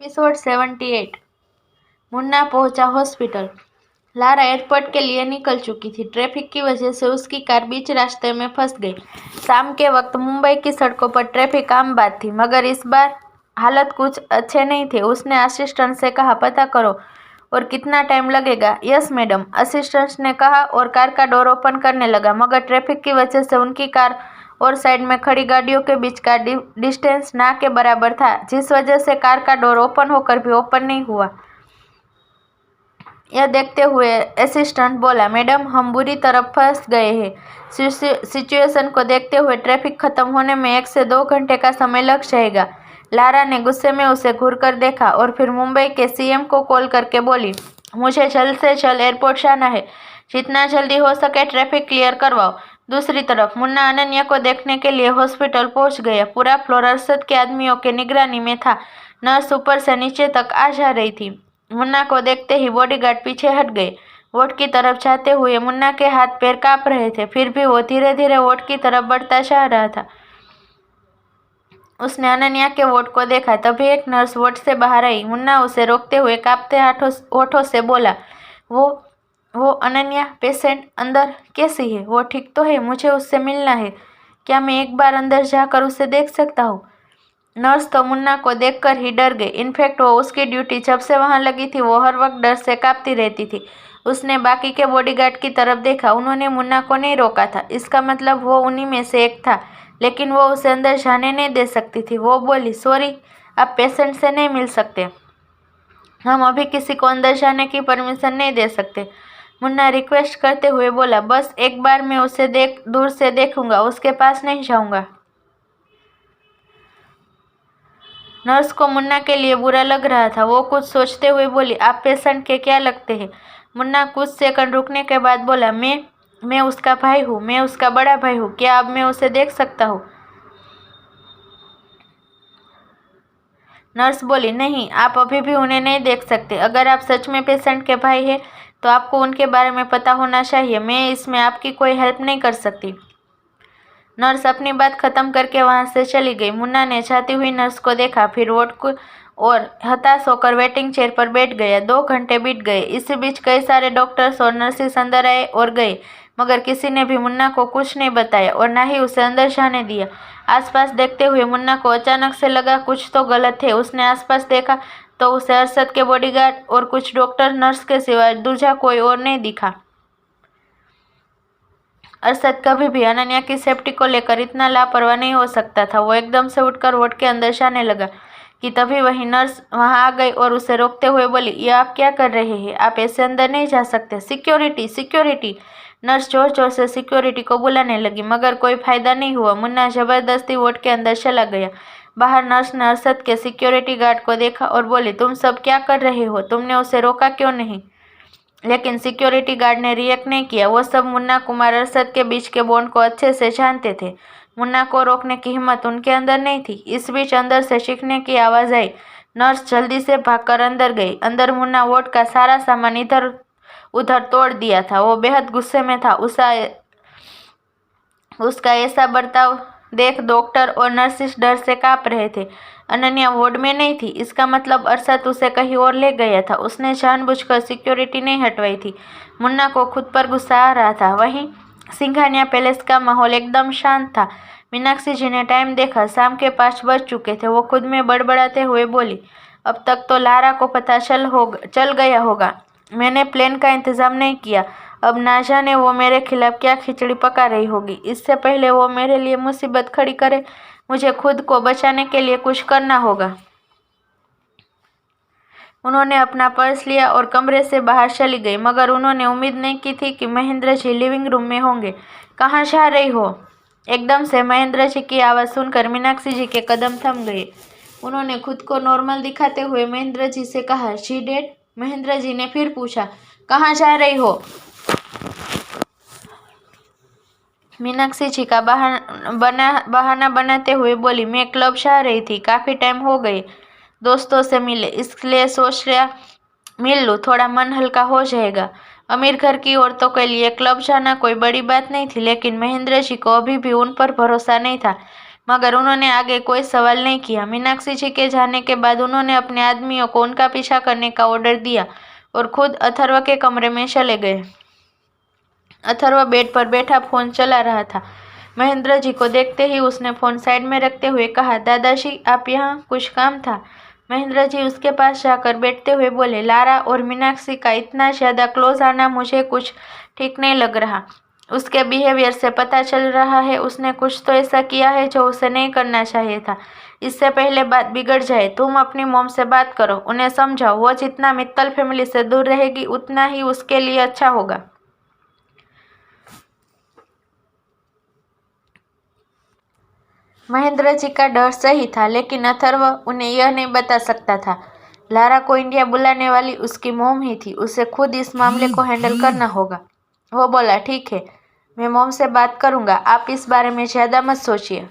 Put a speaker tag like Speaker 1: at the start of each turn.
Speaker 1: Episode 78। Munna पहुंचा hospital. Lara airport के लिए निकल चुकी थी। ट्रैफिक की वजह से उसकी कार बीच रास्ते में फंस गई। शाम के वक्त मुंबई की सड़कों पर ट्रैफिक आम बात थी, मगर इस बार हालात कुछ अच्छे नहीं थे। उसने असिस्टेंट से कहा, पता करो और कितना टाइम लगेगा। यस मैडम, असिस्टेंट ने कहा और कार का डोर ओपन करने लगा, मगर ट्रैफिक की वजह से उनकी कार और साइड में खड़ी गाड़ियों के बीच का डिस्टेंस ना के बराबर था, जिस वजह से कार का डोर ओपन होकर भी ओपन नहीं हुआ। यह देखते हुए असिस्टेंट बोला, मैडम हम बुरी तरह फंस गए हैं। सिचुएशन को देखते हुए ट्रैफिक खत्म होने में 1 से 2 घंटे का समय लग जाएगा। लारा ने गुस्से में उसे घूरकर देखा और फिर मुंबई के सीएम को कॉल करके बोली, मुझे जल्द से जल्द एयरपोर्ट जाना है। जितना जल्दी हो सके ट्रैफिक क्लियर करवाओ। दूसरी तरफ मुन्ना अनन्या को देखने के लिए हॉस्पिटल पहुंच गया। पूरा फ्लोर अरशद के आदमियों के निगरानी में था। नर्स ऊपर से नीचे तक आ जा रही थी। मुन्ना को देखते ही बॉडीगार्ड पीछे हट गए। वोट की तरफ जाते हुए मुन्ना के हाथ पैर कांप रहे थे, फिर भी वो धीरे धीरे वोट की तरफ बढ़ता जा रहा था। उसने अनन्या के वोट को देखा, तभी एक नर्स वोट से बाहर आई। मुन्ना उसे रोकते हुए कांपते होठों से बोला, वो अनन्या पेशेंट अंदर कैसी है? वो ठीक तो है? मुझे उससे मिलना है। क्या मैं एक बार अंदर जाकर उसे देख सकता हूँ? नर्स तो मुन्ना को देखकर ही डर गई। इनफैक्ट वो उसकी ड्यूटी जब से वहां लगी थी वो हर वक्त डर से कांपती रहती थी। उसने बाकी के बॉडीगार्ड की तरफ देखा। उन्होंने मुन्ना को नहीं रोका था, इसका मतलब वो उन्हीं में से एक था, लेकिन वो उसे अंदर जाने नहीं दे सकती थी। वो बोली, सॉरी, आप पेशेंट से नहीं मिल सकते। हम अभी किसी को अंदर जाने की परमिशन नहीं दे सकते। मुन्ना रिक्वेस्ट करते हुए बोला, बस एक बार मैं उसे दूर से देखूंगा, उसके पास नहीं जाऊंगा। नर्स को मुन्ना के लिए बुरा लग रहा था। वो कुछ सोचते हुए बोली, आप पेशेंट के क्या लगते हैं? मुन्ना कुछ सेकंड रुकने के बाद बोला, मैं उसका भाई हूँ, मैं उसका बड़ा भाई हूँ। क्या अब मैं उसे देख सकता हूँ? नर्स बोली, नहीं, आप अभी भी उन्हें नहीं देख सकते। अगर आप सच में पेशेंट के भाई हैं तो आपको उनके बारे में पता होना चाहिए। मैं इसमें आपकी कोई हेल्प नहीं कर सकती। नर्स अपनी बात खत्म करके वहां से चली गई। मुन्ना ने जाती हुई नर्स को देखा, फिर वोट को और हताश होकर वेटिंग चेयर पर बैठ गया। 2 घंटे बीत गए। इसी बीच कई सारे डॉक्टर्स और नर्सेस अंदर आए और गए, मगर किसी ने भी मुन्ना को कुछ नहीं बताया और ना ही उसे अंदर जाने दिया। आसपास देखते हुए मुन्ना को अचानक से लगा कुछ तो गलत है। उसने आसपास देखा तो उसे अरशद के बॉडीगार्ड और कुछ डॉक्टर नर्स के सिवाय दूसरा कोई और नहीं दिखा। अरशद कभी भी अनन्या की सेफ्टी को लेकर इतना लापरवाह नहीं हो सकता था। वो एकदम से उठकर वोट के अंदर जाने लगा कि तभी वही नर्स वहां आ गई और उसे रोकते हुए बोली, ये आप क्या कर रहे हैं? आप ऐसे अंदर नहीं जा सकते। Security, security. नर्स जोर जोर से सिक्योरिटी को बुलाने लगी, मगर कोई फायदा नहीं हुआ। मुन्ना जबरदस्ती वोट के अंदर चला गया। बाहर नर्स ने अरशद के सिक्योरिटी गार्ड को देखा और बोली, तुम सब क्या कर रहे हो? तुमने उसे रोका क्यों नहीं? लेकिन सिक्योरिटी गार्ड ने रिएक्ट नहीं किया। वो सब मुन्ना कुमार अरशद के बीच के बॉन्ड को अच्छे से जानते थे। मुन्ना को रोकने की हिम्मत उनके अंदर नहीं थी। इस बीच अंदर से चीखने की आवाज आई। नर्स जल्दी से भागकर अंदर गई। अंदर मुन्ना वोट का सारा सामान इधर उधर तोड़ दिया था। वो बेहद गुस्से में था। उसका ऐसा बर्ताव देख डॉक्टर और नर्सिस डर से कांप रहे थे। अनन्या वार्ड में नहीं थी, इसका मतलब अरशद उसे कहीं और ले गया था। उसने जानबूझकर सिक्योरिटी नहीं हटवाई थी। मुन्ना को खुद पर गुस्सा आ रहा था। वहीं सिंघानिया पैलेस का माहौल एकदम शांत था। मीनाक्षी जी ने टाइम देखा, शाम के 5 बज चुके थे। वो खुद में बड़बड़ाते हुए बोली, अब तक तो लारा को पता चल गया होगा। मैंने प्लेन का इंतजाम नहीं किया। अब ना जाने वो मेरे खिलाफ क्या खिचड़ी पका रही होगी। इससे पहले वो मेरे लिए मुसीबत खड़ी करे, मुझे खुद को बचाने के लिए कुछ करना होगा। उन्होंने अपना पर्स लिया और कमरे से बाहर चली गई, मगर उन्होंने उम्मीद नहीं की थी कि महेंद्र जी लिविंग रूम में होंगे। कहाँ जा रही हो? एकदम से महेंद्र जी की आवाज़ सुनकर मीनाक्षी जी के कदम थम गए। उन्होंने खुद को नॉर्मल दिखाते हुए महेंद्र जी से कहा, शी डेड? महेंद्र जी ने फिर पूछा, कहाँ जा रही हो? मीनाक्षी जी का बहाना बनाते हुए बोली, मैं क्लब जा रही थी, काफ़ी टाइम हो गई दोस्तों से मिले, इसलिए सोच रहा मिल लूँ, थोड़ा मन हल्का हो जाएगा। अमीर घर की औरतों के लिए क्लब जाना कोई बड़ी बात नहीं थी, लेकिन महेंद्र जी को अभी भी उन पर भरोसा नहीं था। मगर उन्होंने आगे कोई सवाल नहीं किया। मीनाक्षी जी के जाने के बाद उन्होंने अपने आदमियों को उनका पीछा करने का ऑर्डर दिया और खुद अथर्व के कमरे में चले गए। अथर्व बेड पर बैठा फोन चला रहा था। महेंद्र जी को देखते ही उसने फोन साइड में रखते हुए कहा, दादाजी आप यहाँ, कुछ काम था? महेंद्र जी उसके पास जाकर बैठते हुए बोले, लारा और मीनाक्षी का इतना ज्यादा क्लोज आना मुझे कुछ ठीक नहीं लग रहा। उसके बिहेवियर से पता चल रहा है उसने कुछ तो ऐसा किया है जो उसे नहीं करना चाहिए था। इससे पहले बात बिगड़ जाए, तुम अपनी मॉम से बात करो, उन्हें समझाओ। वो जितना मित्तल फैमिली से दूर रहेगी उतना ही उसके लिए अच्छा होगा। महेंद्र जी का डर सही था, लेकिन अथर्व उन्हें यह नहीं बता सकता था। लारा को इंडिया बुलाने वाली उसकी मॉम ही थी, उसे खुद इस मामले को हैंडल करना होगा। वो बोला, ठीक है, मैं मॉम से बात करूंगा, आप इस बारे में ज्यादा मत सोचिए।